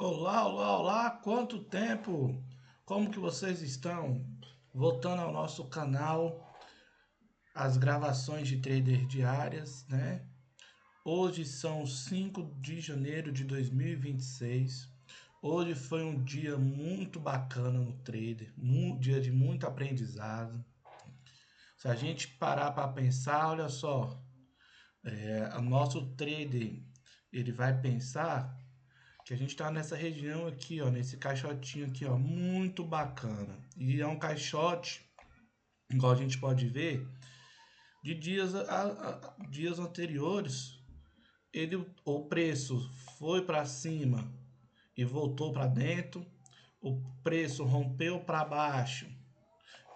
Olá, olá, olá, quanto tempo? Como que vocês estão? Voltando ao nosso canal, as gravações de trader diárias, né? Hoje são 5 de janeiro de 2026. Hoje foi um dia muito bacana no trader, um dia de muito aprendizado. Se a gente parar para pensar, olha só, o nosso trader, ele vai pensar que a gente está nessa região aqui, ó, nesse caixotinho aqui, ó, muito bacana. E é um caixote, igual a gente pode ver, de dias anteriores, o preço foi para cima e voltou para dentro, o preço rompeu para baixo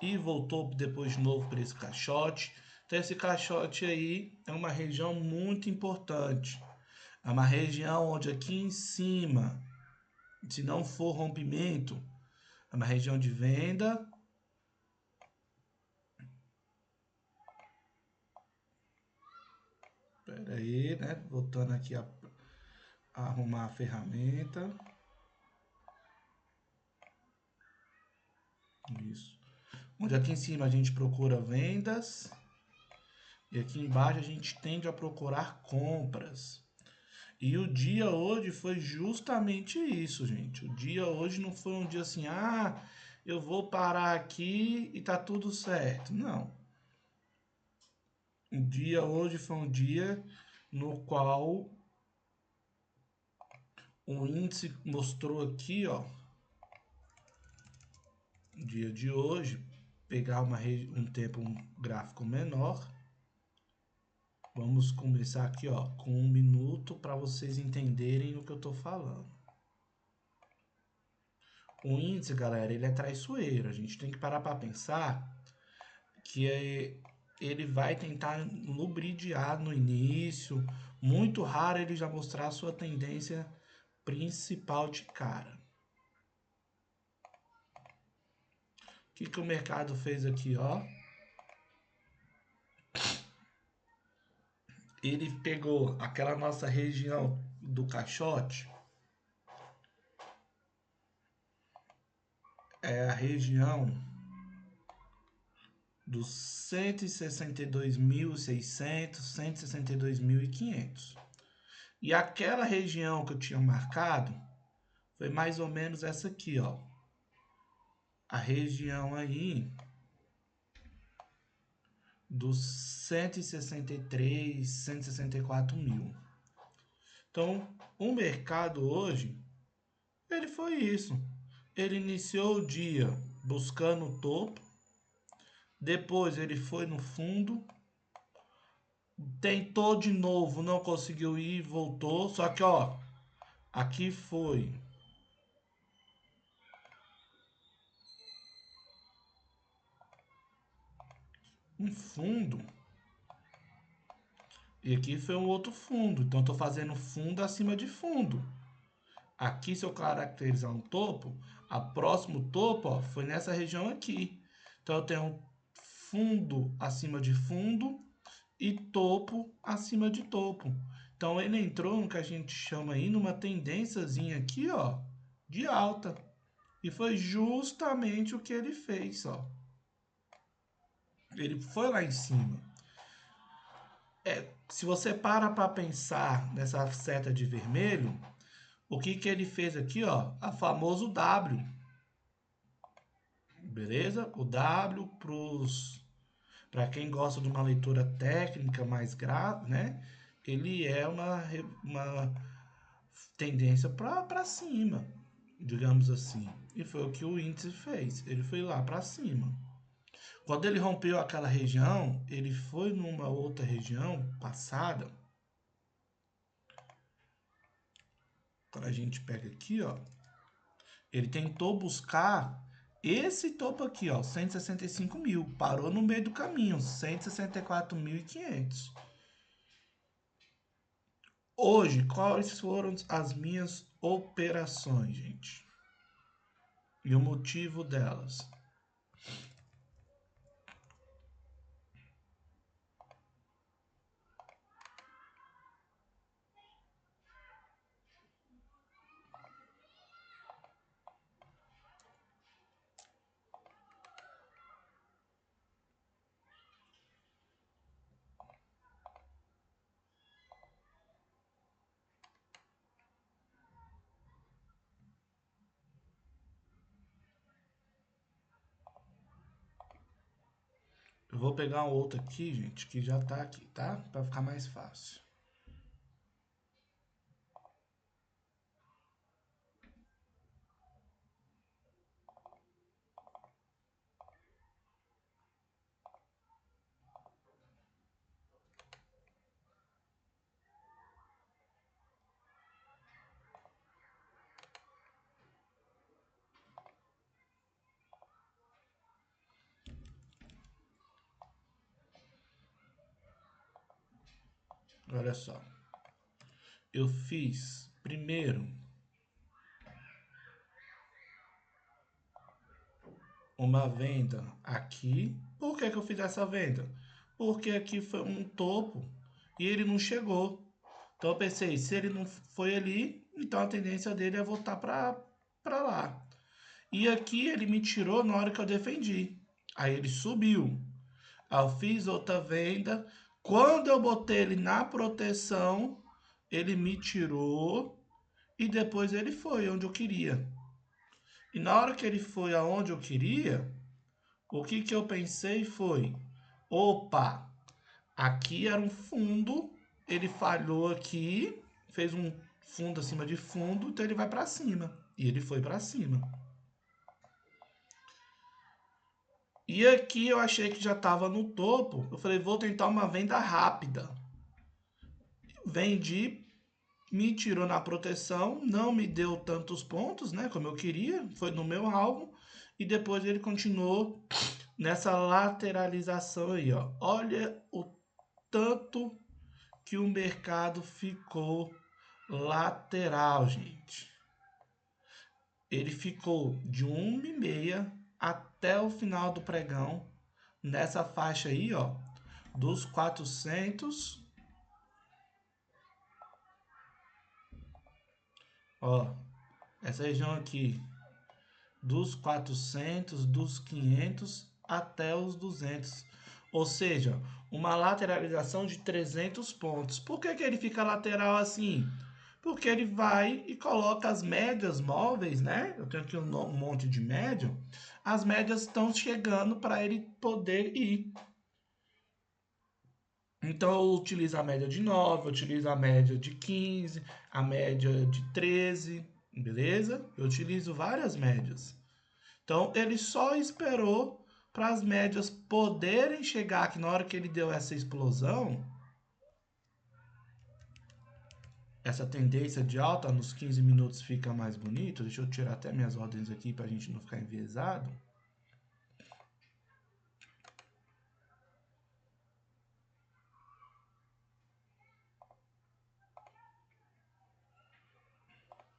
e voltou depois de novo para esse caixote. Então esse caixote aí é uma região muito importante. É uma região onde aqui em cima, se não for rompimento, é uma região de venda. Espera aí, né? Voltando aqui a arrumar a ferramenta. Isso. Onde aqui em cima a gente procura vendas e aqui embaixo a gente tende a procurar compras. E o dia hoje foi justamente isso, gente. O dia hoje não foi um dia assim, eu vou parar aqui e tá tudo certo. Não. O dia hoje foi um dia no qual o índice mostrou aqui, ó, no dia de hoje, pegar um tempo um gráfico menor. Vamos começar aqui, ó, com 1 minuto para vocês entenderem o que eu tô falando. O índice, galera, ele é traiçoeiro. A gente tem que parar para pensar que ele vai tentar lubridiar no início. Muito raro ele já mostrar a sua tendência principal de cara. O que o mercado fez aqui, ó? Ele pegou aquela nossa região do caixote, é a região dos 162.600, 162.500. E aquela região que eu tinha marcado foi mais ou menos essa aqui, ó. A região aí dos 163, 164 mil. Então, o mercado hoje, ele foi isso. Ele iniciou o dia buscando o topo, depois ele foi no fundo, tentou de novo, não conseguiu ir, voltou. Só que, ó, aqui foi um fundo e aqui foi um outro fundo. Então, estou fazendo fundo acima de fundo. Aqui, se eu caracterizar um topo, a próximo topo, ó, foi nessa região aqui. Então, eu tenho um fundo acima de fundo e topo acima de topo. Então, ele entrou no que a gente chama aí numa tendênciazinha aqui, ó, de alta. E foi justamente o que ele fez, ó. Ele foi lá em cima. Se você para pensar nessa seta de vermelho, o que que ele fez aqui, ó? A famoso W. Beleza? O W para quem gosta de uma leitura técnica mais grave, né? Ele é uma tendência para cima, digamos assim. E foi o que o índice fez. Ele foi lá para cima. Quando ele rompeu aquela região, ele foi numa outra região passada. Quando a gente pega aqui, ó, ele tentou buscar esse topo aqui, ó, 165 mil. Parou no meio do caminho, 164.500. Hoje, quais foram as minhas operações, gente? E o motivo delas? vou pegar um outro aqui, gente, que já tá aqui, tá? Para ficar mais fácil. Olha só. Eu fiz primeiro uma venda aqui. Por que que eu fiz essa venda? Porque aqui foi um topo e ele não chegou. Então eu pensei, se ele não foi ali, então a tendência dele é voltar para lá. E aqui ele me tirou na hora que eu defendi. Aí ele subiu. Aí eu fiz outra venda. Quando eu botei ele na proteção, ele me tirou e depois ele foi onde eu queria. E na hora que ele foi aonde eu queria, o que que eu pensei foi: opa, aqui era um fundo, ele falhou aqui, fez um fundo acima de fundo, então ele vai para cima. E ele foi para cima. E aqui eu achei que já estava no topo. Eu falei, vou tentar uma venda rápida. Vendi, me tirou na proteção, não me deu tantos pontos, né, como eu queria, foi no meu alvo. E depois ele continuou nessa lateralização aí, ó. Olha o tanto que o mercado ficou lateral, gente. Ele ficou de 1,6 até o final do pregão, nessa faixa aí, ó, dos 400, ó, essa região aqui, dos 400, dos 500 até os 200. Ou seja, uma lateralização de 300 pontos. Por que que ele fica lateral assim? Porque ele vai e coloca as médias móveis, né? Eu tenho aqui um monte de média. As médias estão chegando para ele poder ir. Então eu utilizo a média de 9, eu utilizo a média de 15, a média de 13, beleza? Eu utilizo várias médias. Então ele só esperou para as médias poderem chegar aqui na hora que ele deu essa explosão, essa tendência de alta nos 15 minutos fica mais bonito. Deixa eu tirar até minhas ordens aqui para a gente não ficar enviesado.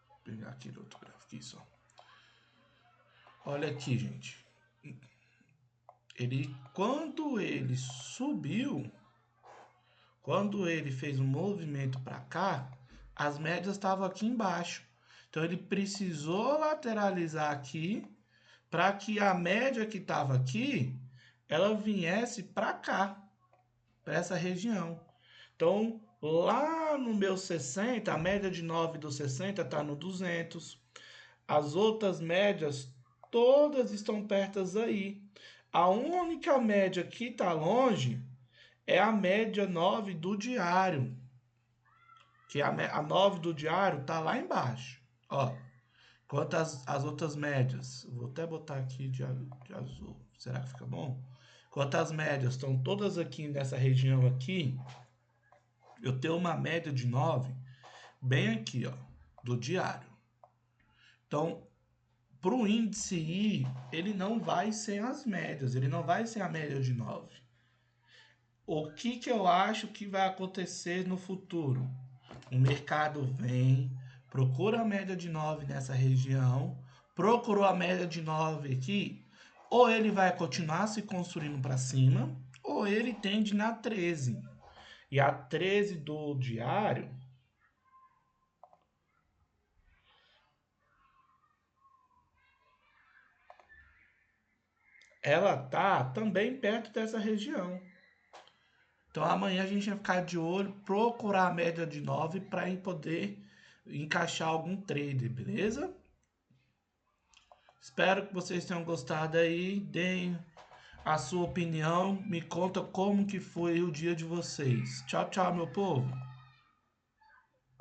Vou pegar aquele outro gráfico aqui só. Olha aqui, gente. Quando ele subiu, quando ele fez um movimento para cá, as médias estavam aqui embaixo. Então ele precisou lateralizar aqui para que a média que estava aqui, ela viesse para cá, para essa região. Então, lá no meu 60, a média de 9 do 60 está no 200. As outras médias, todas estão pertas aí. A única média que está longe é a média 9 do diário. Que a 9 do diário está lá embaixo. Ó, quanto as outras médias. Vou até botar aqui de azul. Será que fica bom? Quanto as médias estão todas aqui nessa região aqui, eu tenho uma média de 9 bem aqui, ó, do diário. Então, para o índice ir, ele não vai ser as médias, ele não vai ser a média de 9. O que que eu acho que vai acontecer no futuro? O mercado vem, procura a média de 9 nessa região, procurou a média de 9 aqui, ou ele vai continuar se construindo para cima, ou ele tende na 13. E a 13 do diário, ela tá também perto dessa região. Então amanhã a gente vai ficar de olho, procurar a média de 9 para poder encaixar algum trade, beleza? Espero que vocês tenham gostado aí. Deem a sua opinião, me conta como que foi o dia de vocês. Tchau, tchau, meu povo.